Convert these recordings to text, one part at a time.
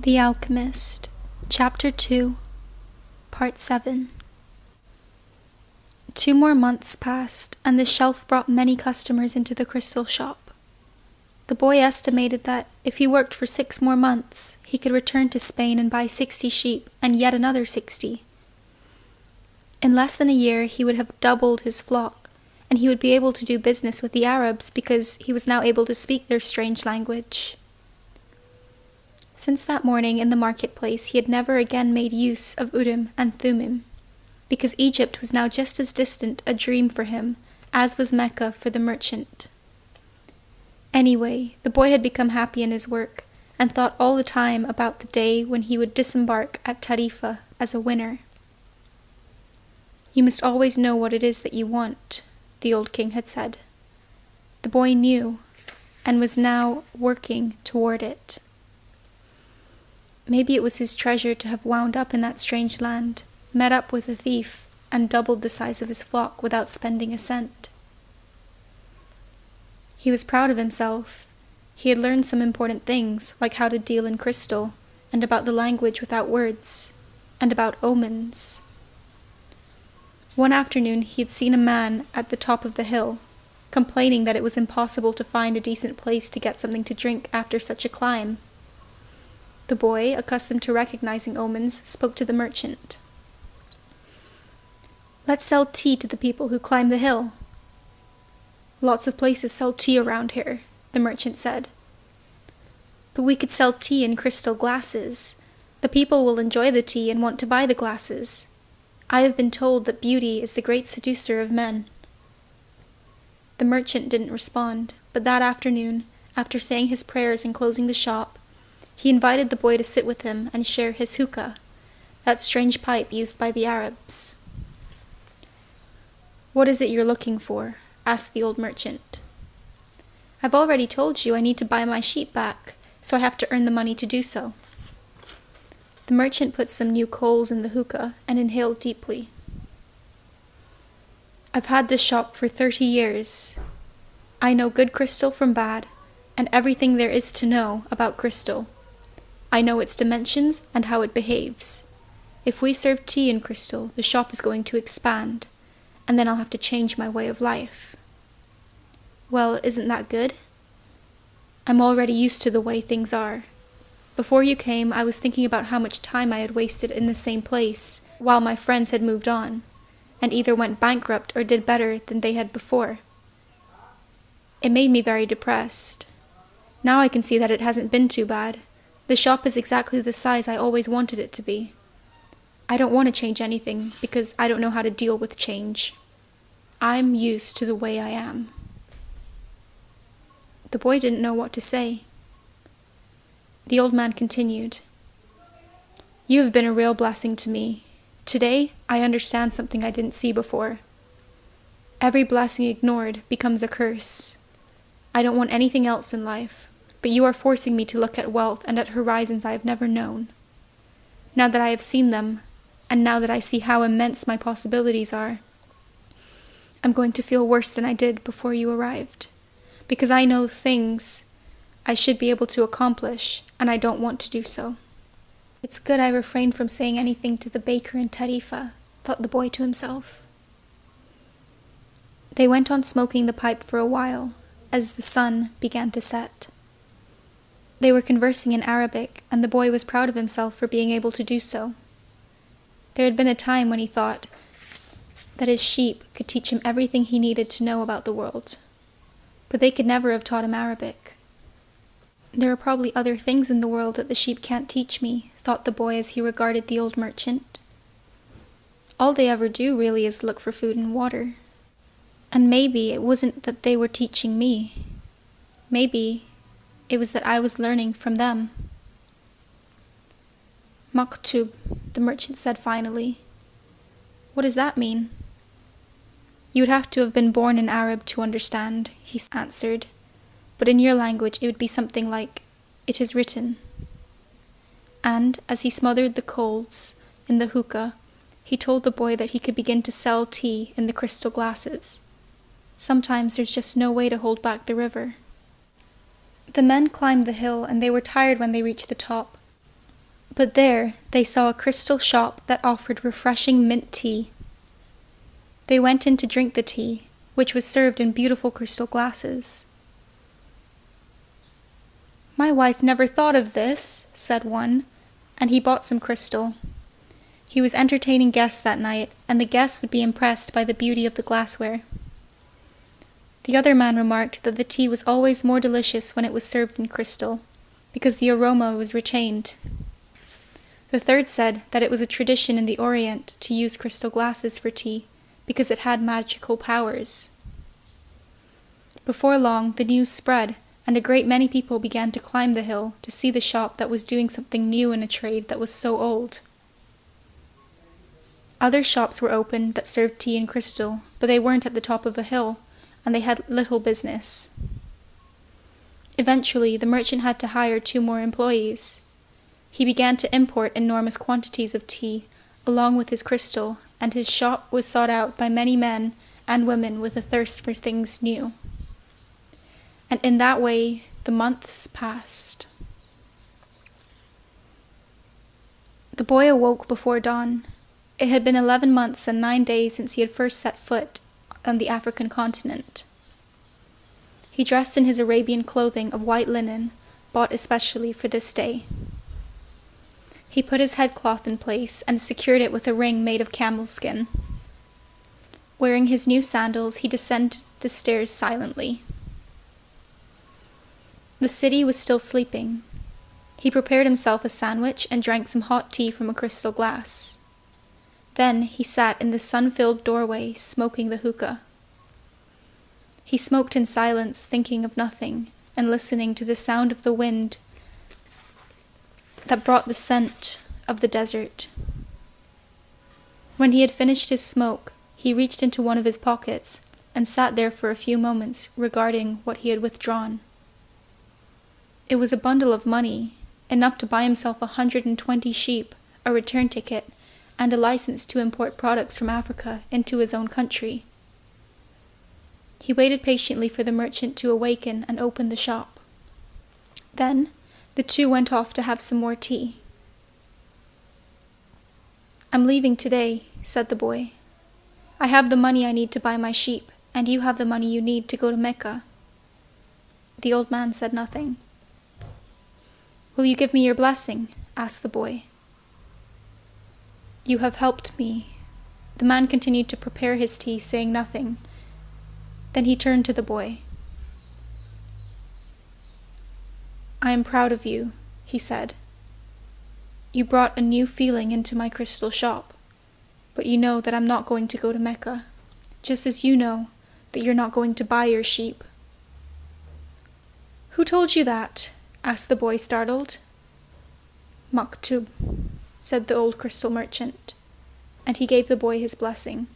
The Alchemist, Chapter 2, Part 7. 2 more months passed, and the shelf brought many customers into the crystal shop. The boy estimated that, if he worked for 6 more months, he could return to Spain and buy 60 sheep and yet another 60. In less than a year, he would have doubled his flock, and he would be able to do business with the Arabs because he was now able to speak their strange language. Since that morning in the marketplace, he had never again made use of Urim and Thummim, because Egypt was now just as distant a dream for him as was Mecca for the merchant. Anyway, the boy had become happy in his work, and thought all the time about the day when he would disembark at Tarifa as a winner. "You must always know what it is that you want," the old king had said. The boy knew, and was now working toward it. Maybe it was his treasure to have wound up in that strange land, met up with a thief, and doubled the size of his flock without spending a cent. He was proud of himself. He had learned some important things, like how to deal in crystal, and about the language without words, and about omens. One afternoon he had seen a man at the top of the hill, complaining that it was impossible to find a decent place to get something to drink after such a climb. The boy, accustomed to recognizing omens, spoke to the merchant. "Let's sell tea to the people who climb the hill." "Lots of places sell tea around here," the merchant said. "But we could sell tea in crystal glasses. The people will enjoy the tea and want to buy the glasses. I have been told that beauty is the great seducer of men." The merchant didn't respond, but that afternoon, after saying his prayers and closing the shop, he invited the boy to sit with him and share his hookah, that strange pipe used by the Arabs. "What is it you're looking for?" asked the old merchant. "I've already told you I need to buy my sheep back, so I have to earn the money to do so." The merchant put some new coals in the hookah and inhaled deeply. "I've had this shop for 30 years. I know good crystal from bad, and everything there is to know about crystal. I know its dimensions and how it behaves. If we serve tea in crystal, the shop is going to expand, and then I'll have to change my way of life." "Well, isn't that good?" "I'm already used to the way things are. Before you came, I was thinking about how much time I had wasted in the same place, while my friends had moved on, and either went bankrupt or did better than they had before. It made me very depressed. Now I can see that it hasn't been too bad. The shop is exactly the size I always wanted it to be. I don't want to change anything because I don't know how to deal with change. I'm used to the way I am." The boy didn't know what to say. The old man continued, "You have been a real blessing to me. Today, I understand something I didn't see before. Every blessing ignored becomes a curse. I don't want anything else in life, but you are forcing me to look at wealth and at horizons I have never known. Now that I have seen them, and now that I see how immense my possibilities are, I'm going to feel worse than I did before you arrived, because I know things I should be able to accomplish, and I don't want to do so. It's good I refrained from saying anything to the baker in Tarifa," thought the boy to himself. They went on smoking the pipe for a while, as the sun began to set. They were conversing in Arabic, and the boy was proud of himself for being able to do so. There had been a time when he thought that his sheep could teach him everything he needed to know about the world, but they could never have taught him Arabic. "There are probably other things in the world that the sheep can't teach me," thought the boy as he regarded the old merchant. "All they ever do really is look for food and water. And maybe it wasn't that they were teaching me. Maybe it was that I was learning from them." "Maktub," the merchant said finally. "What does that mean?" "You would have to have been born an Arab to understand," he answered. "But in your language it would be something like, 'It is written.'" And, as he smothered the coals in the hookah, he told the boy that he could begin to sell tea in the crystal glasses. Sometimes there's just no way to hold back the river. The men climbed the hill, and they were tired when they reached the top. But there they saw a crystal shop that offered refreshing mint tea. They went in to drink the tea, which was served in beautiful crystal glasses. "My wife never thought of this," said one, and he bought some crystal. He was entertaining guests that night, and the guests would be impressed by the beauty of the glassware. The other man remarked that the tea was always more delicious when it was served in crystal, because the aroma was retained. The third said that it was a tradition in the Orient to use crystal glasses for tea, because it had magical powers. Before long, the news spread, and a great many people began to climb the hill to see the shop that was doing something new in a trade that was so old. Other shops were opened that served tea in crystal, but they weren't at the top of a hill, and they had little business. Eventually, the merchant had to hire 2 more employees. He began to import enormous quantities of tea, along with his crystal, and his shop was sought out by many men and women with a thirst for things new. And in that way, the months passed. The boy awoke before dawn. It had been 11 months and 9 days since he had first set foot on the African continent. He dressed in his Arabian clothing of white linen, bought especially for this day. He put his headcloth in place and secured it with a ring made of camel skin. Wearing his new sandals, he descended the stairs silently. The city was still sleeping. He prepared himself a sandwich and drank some hot tea from a crystal glass. Then he sat in the sun-filled doorway, smoking the hookah. He smoked in silence, thinking of nothing, and listening to the sound of the wind that brought the scent of the desert. When he had finished his smoke, he reached into one of his pockets and sat there for a few moments, regarding what he had withdrawn. It was a bundle of money, enough to buy himself 120 sheep, a return ticket, and a license to import products from Africa into his own country. He waited patiently for the merchant to awaken and open the shop. Then the 2 went off to have some more tea. "I'm leaving today," said the boy. "I have the money I need to buy my sheep, and you have the money you need to go to Mecca." The old man said nothing. "Will you give me your blessing?" asked the boy. "You have helped me." The man continued to prepare his tea, saying nothing. Then he turned to the boy. "I am proud of you," he said. "You brought a new feeling into my crystal shop, but you know that I'm not going to go to Mecca, just as you know that you're not going to buy your sheep." "Who told you that?" asked the boy, startled. "Maktub," said the old crystal merchant, and he gave the boy his blessing.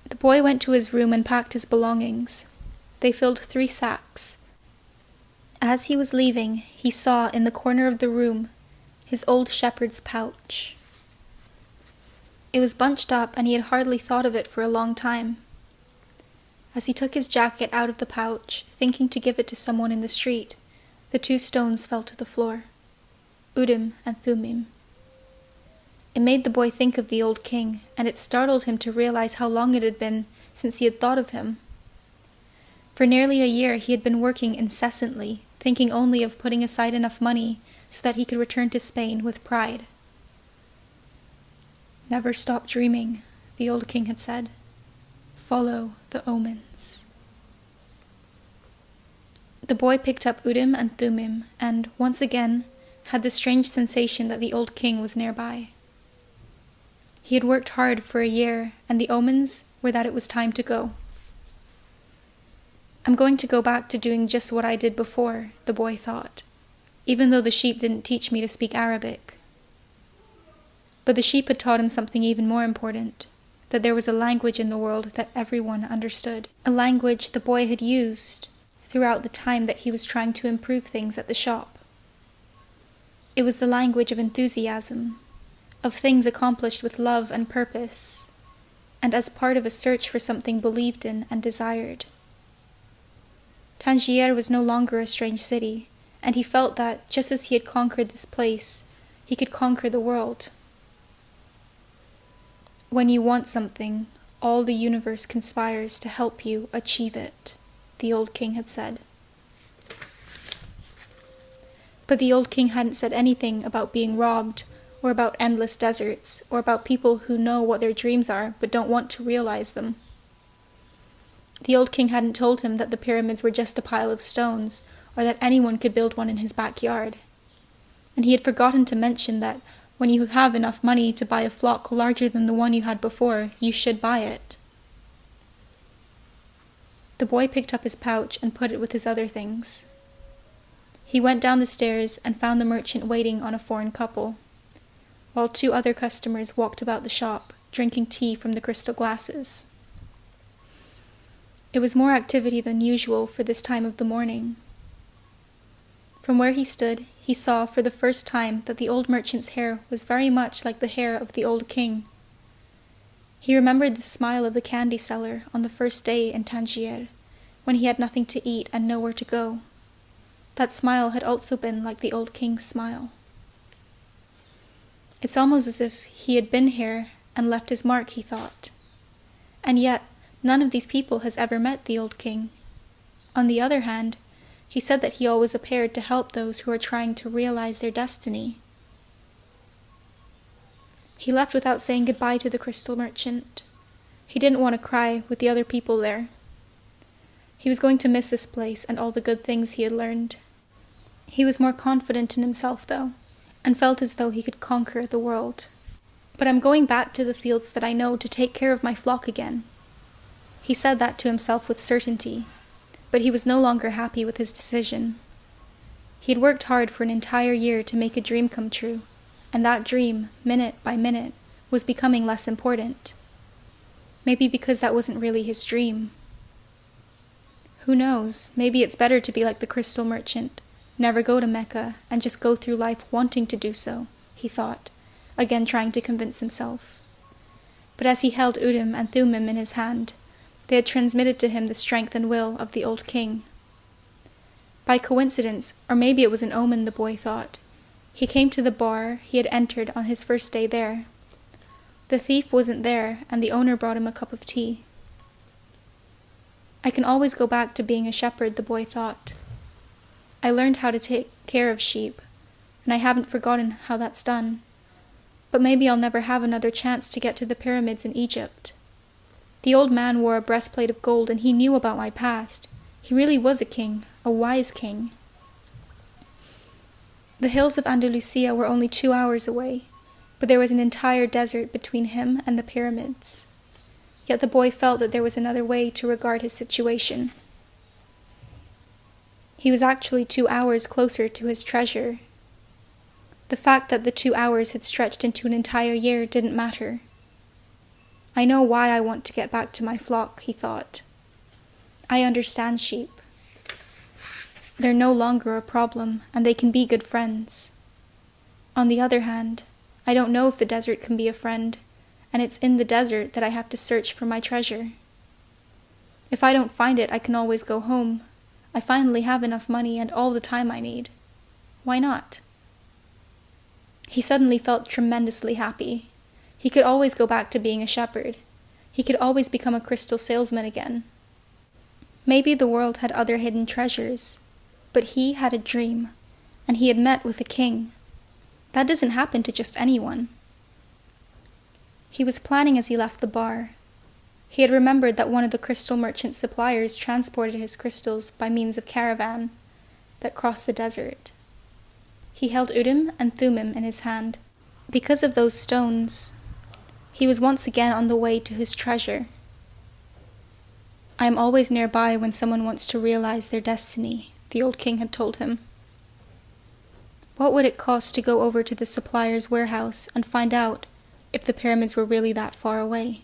The boy went to his room and packed his belongings. They filled 3 sacks. As he was leaving, he saw in the corner of the room his old shepherd's pouch. It was bunched up, and he had hardly thought of it for a long time. As he took his jacket out of the pouch, thinking to give it to someone in the street, the 2 stones fell to the floor, Urim and Thummim. It made the boy think of the old king, and it startled him to realize how long it had been since he had thought of him. For nearly a year he had been working incessantly, thinking only of putting aside enough money so that he could return to Spain with pride. "Never stop dreaming," the old king had said. "Follow the omens." The boy picked up Urim and Thummim, and, once again, had the strange sensation that the old king was nearby. He had worked hard for a year, and the omens were that it was time to go. "I'm going to go back to doing just what I did before," the boy thought, "even though the sheep didn't teach me to speak Arabic." But the sheep had taught him something even more important, that there was a language in the world that everyone understood, a language the boy had used throughout the time that he was trying to improve things at the shop. It was the language of enthusiasm, of things accomplished with love and purpose, and as part of a search for something believed in and desired. Tangier was no longer a strange city, and he felt that, just as he had conquered this place, he could conquer the world. When you want something, all the universe conspires to help you achieve it, the old king had said. But the old king hadn't said anything about being robbed, or about endless deserts, or about people who know what their dreams are but don't want to realize them. The old king hadn't told him that the pyramids were just a pile of stones, or that anyone could build one in his backyard. And he had forgotten to mention that when you have enough money to buy a flock larger than the one you had before, you should buy it. The boy picked up his pouch and put it with his other things. He went down the stairs and found the merchant waiting on a foreign couple, while 2 other customers walked about the shop, drinking tea from the crystal glasses. It was more activity than usual for this time of the morning. From where he stood, he saw for the first time that the old merchant's hair was very much like the hair of the old king. He remembered the smile of the candy seller on the first day in Tangier, when he had nothing to eat and nowhere to go. That smile had also been like the old king's smile. It's almost as if he had been here and left his mark, he thought. And yet, none of these people has ever met the old king. On the other hand, he said that he always appeared to help those who are trying to realize their destiny. He left without saying goodbye to the crystal merchant. He didn't want to cry with the other people there. He was going to miss this place and all the good things he had learned. He was more confident in himself, though, and felt as though he could conquer the world. But I'm going back to the fields that I know to take care of my flock again. He said that to himself with certainty, but he was no longer happy with his decision. He had worked hard for an entire year to make a dream come true, and that dream, minute by minute, was becoming less important. Maybe because that wasn't really his dream. Who knows, maybe it's better to be like the crystal merchant, never go to Mecca, and just go through life wanting to do so, he thought, again trying to convince himself. But as he held Urim and Thummim in his hand, they had transmitted to him the strength and will of the old king. By coincidence, or maybe it was an omen, the boy thought, he came to the bar he had entered on his first day there. The thief wasn't there, and the owner brought him a cup of tea. I can always go back to being a shepherd, the boy thought. I learned how to take care of sheep, and I haven't forgotten how that's done. But maybe I'll never have another chance to get to the pyramids in Egypt. The old man wore a breastplate of gold, and he knew about my past. He really was a king, a wise king. The hills of Andalusia were only 2 hours away, but there was an entire desert between him and the pyramids. Yet the boy felt that there was another way to regard his situation. He was actually 2 hours closer to his treasure. The fact that the 2 hours had stretched into an entire year didn't matter. I know why I want to get back to my flock, he thought. I understand sheep. They're no longer a problem, and they can be good friends. On the other hand, I don't know if the desert can be a friend, and it's in the desert that I have to search for my treasure. If I don't find it, I can always go home. I finally have enough money and all the time I need. Why not? He suddenly felt tremendously happy. He could always go back to being a shepherd. He could always become a crystal salesman again. Maybe the world had other hidden treasures, but he had a dream, and he had met with a king. That doesn't happen to just anyone. He was planning as he left the bar. He had remembered that one of the crystal merchant's suppliers transported his crystals by means of caravan that crossed the desert. He held Urim and Thummim in his hand. Because of those stones, he was once again on the way to his treasure. I am always nearby when someone wants to realize their destiny, the old king had told him. What would it cost to go over to the supplier's warehouse and find out if the pyramids were really that far away?